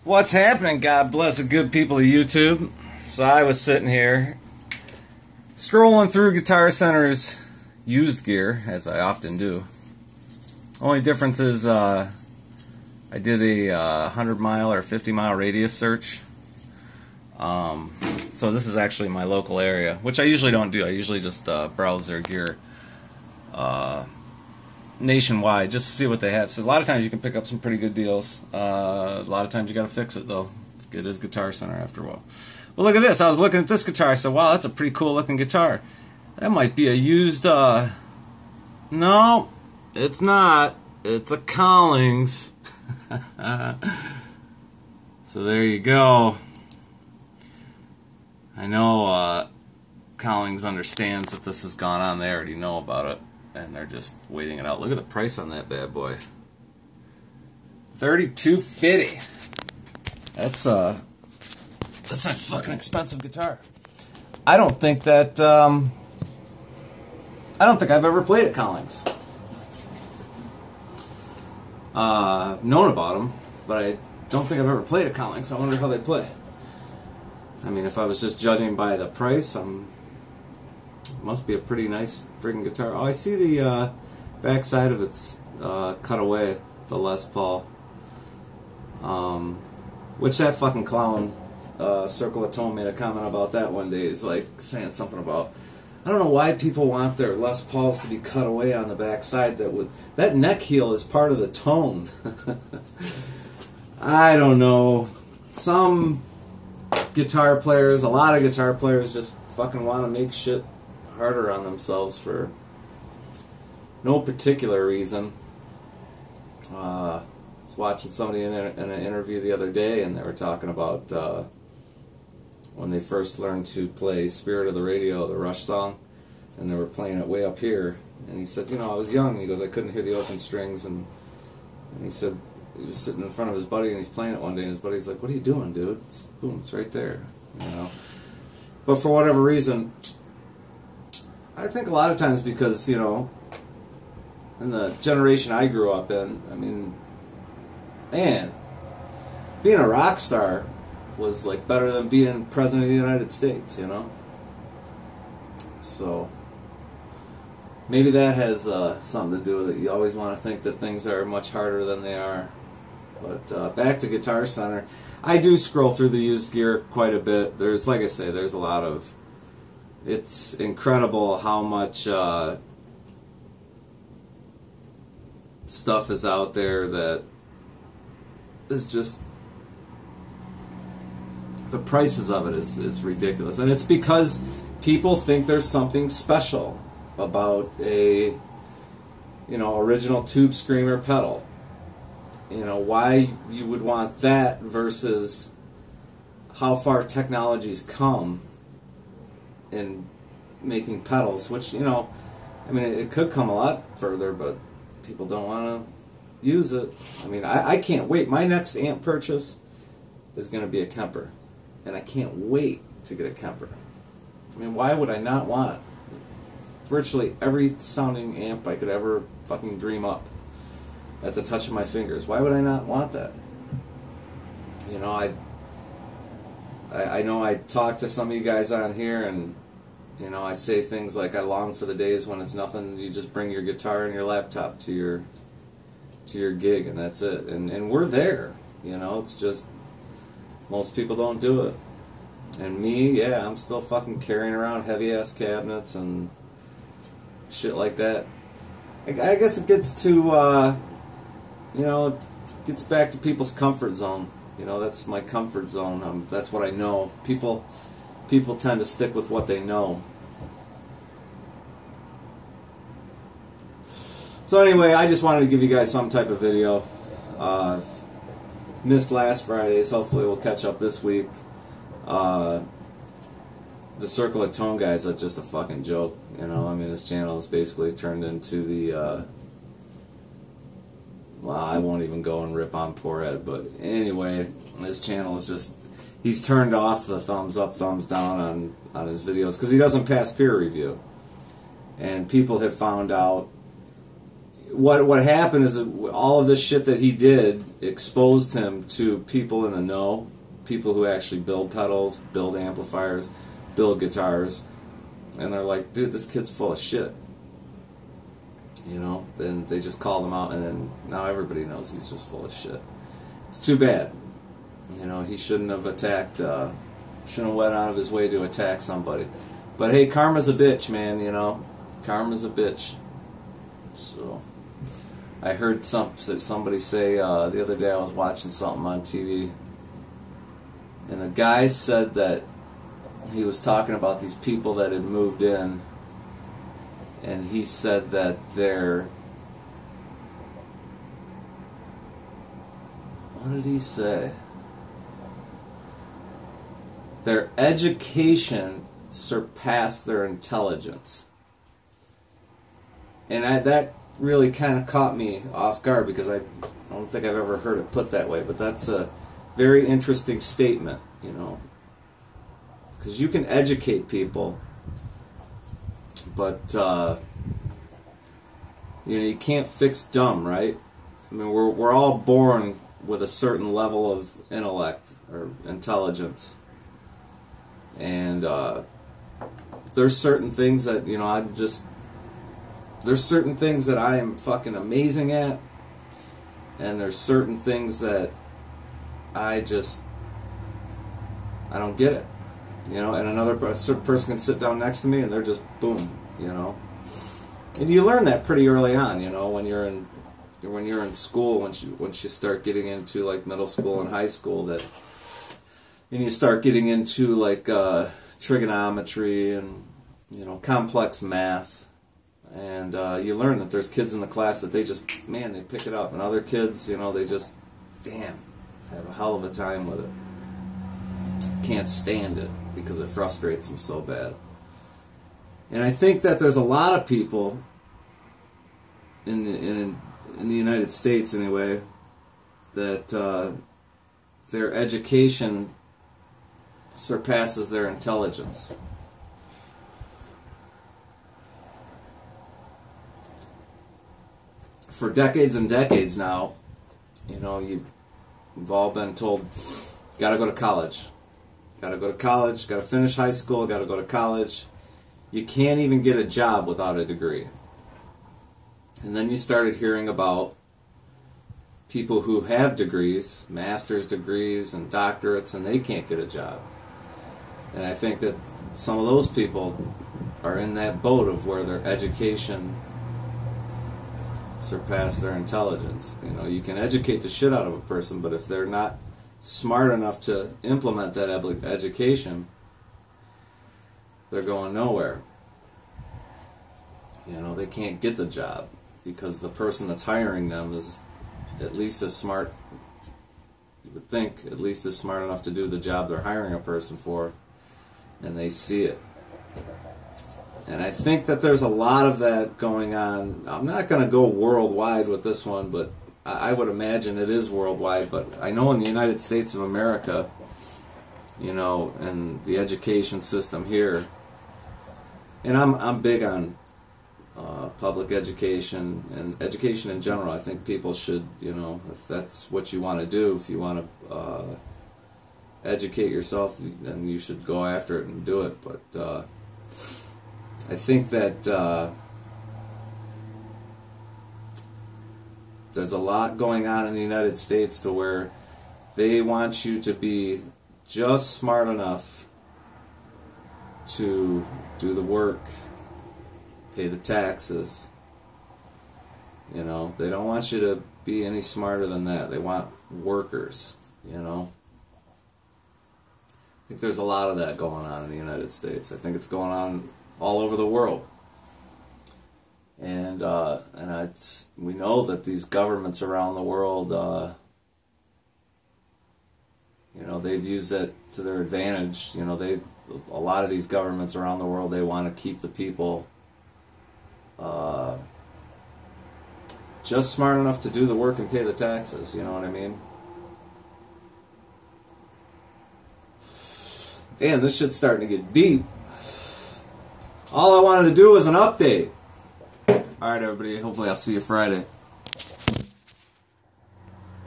What's happening, God bless the good people of YouTube? So I was sitting here scrolling through Guitar Center's used gear, as I often do. Only difference is I did a 100-mile or 50-mile radius search. So this is actually my local area, which I usually don't do. I usually just browse their gear nationwide just to see what they have. So a lot of times you can pick up some pretty good deals. A lot of times you got to fix it though. It is Guitar Center after a while. Well, look at this. I was looking at this guitar. I said, wow, that's a pretty cool looking guitar. That might be a used, no, it's not. It's a Collings. So there you go. I know Collings understands that this has gone on. They already know about it, and they're just waiting it out. Look at the price on that bad boy. $32.50. That's a fucking expensive guitar. I don't think that I've ever played at Collings. Known about them, but I don't think I've ever played at Collings. I wonder how they play. I mean, if I was just judging by the price, must be a pretty nice friggin' guitar. Oh, I see the back side of it's cut away, the Les Paul. Which that fucking clown, Circle of Tone, made a comment about that one day. He's like saying something about, I don't know why people want their Les Pauls to be cut away on the back side. That neck heel is part of the tone. I don't know. Some guitar players, a lot of guitar players just fucking want to make shit harder on themselves for no particular reason. I was watching somebody in an interview the other day, and they were talking about when they first learned to play Spirit of the Radio, the Rush song, and they were playing it way up here. And he said, you know, I was young. He goes, I couldn't hear the open strings, and he said he was sitting in front of his buddy, and he's playing it one day, and his buddy's like, what are you doing, dude? Boom, it's right there, you know. But for whatever reason, I think a lot of times because, you know, in the generation I grew up in, I mean, man, being a rock star was like better than being president of the United States, you know. So maybe that has something to do with it. You always want to think that things are much harder than they are. But back to Guitar Center, I do scroll through the used gear quite a bit. There's, like I say, there's a lot of. It's incredible how much stuff is out there that is just, the prices of it is ridiculous, and it's because people think there's something special about a, you know, original Tube Screamer pedal. You know, why you would want that versus how far technology's come in making pedals, which, you know, I mean, it could come a lot further, but people don't want to use it. I mean, I can't wait. My next amp purchase is going to be a Kemper, and I can't wait to get a Kemper. I mean, why would I not want virtually every sounding amp I could ever fucking dream up at the touch of my fingers? Why would I not want that? You know, I know I talk to some of you guys on here, and you know, I say things like I long for the days when it's nothing. You just bring your guitar and your laptop to your gig, and that's it. And we're there. You know, it's just most people don't do it. And me, yeah, I'm still fucking carrying around heavy ass cabinets and shit like that. I guess it gets to you know, it gets back to people's comfort zone. You know, that's my comfort zone. That's what I know. People tend to stick with what they know. So anyway, I just wanted to give you guys some type of video. Missed last Fridays. Hopefully we'll catch up this week. The Circle of Tone guys are just a fucking joke. You know, I mean, this channel is basically turned into the well, I won't even go and rip on poor Ed, but anyway, this channel is just, he's turned off the thumbs up, thumbs down on his videos because he doesn't pass peer review. And people have found out what happened is that all of this shit that he did exposed him to people in the know, people who actually build pedals, build amplifiers, build guitars, and they're like, dude, this kid's full of shit. You know, then they just called him out, and then now everybody knows he's just full of shit. It's too bad. You know, he shouldn't have attacked, shouldn't have went out of his way to attack somebody. But hey, karma's a bitch, man, you know. Karma's a bitch. So, I heard somebody say the other day, I was watching something on TV, and the guy said that he was talking about these people that had moved in, and he said that what did he say? Their education surpassed their intelligence. And that really kind of caught me off guard, because I don't think I've ever heard it put that way, but that's a very interesting statement, you know. Because you can educate people, but you know, you can't fix dumb, right? I mean, we're all born with a certain level of intellect or intelligence, and there's certain things that, you know, there's certain things that I am fucking amazing at, and there's certain things that I don't get it, you know. And another person can sit down next to me and they're just boom, you know. And you learn that pretty early on, you know, when you're in school, once you start getting into like middle school and high school, and you start getting into like trigonometry and, you know, complex math, and you learn that there's kids in the class that they pick it up, and other kids, you know, they just have a hell of a time with it, can't stand it because it frustrates them so bad. And I think that there's a lot of people in the United States anyway that their education surpasses their intelligence. For decades and decades now, you know, we've all been told, gotta go to college. Gotta go to college, gotta finish high school, gotta go to college. You can't even get a job without a degree. And then you started hearing about people who have degrees, master's degrees and doctorates, and they can't get a job. And I think that some of those people are in that boat of where their education surpassed their intelligence. You know, you can educate the shit out of a person, but if they're not smart enough to implement that education, they're going nowhere. You know, they can't get the job because the person that's hiring them is at least as smart, you would think, at least as smart enough to do the job they're hiring a person for, and they see it. And I think that there's a lot of that going on. I'm not going to go worldwide with this one, but I would imagine it is worldwide. But I know in the United States of America, you know, and the education system here, and I'm big on public education and education in general. I think people should, you know, if that's what you want to do, if you want to educate yourself, then you should go after it and do it. But I think that there's a lot going on in the United States to where they want you to be just smart enough to do the work, pay the taxes. You know, they don't want you to be any smarter than that. They want workers, you know. I think there's a lot of that going on in the United States. I think it's going on all over the world. And we know that these governments around the world, you know, they've used that to their advantage. You know, a lot of these governments around the world, they want to keep the people just smart enough to do the work and pay the taxes. You know what I mean? Damn, this shit's starting to get deep. All I wanted to do was an update. All right, everybody. Hopefully, I'll see you Friday.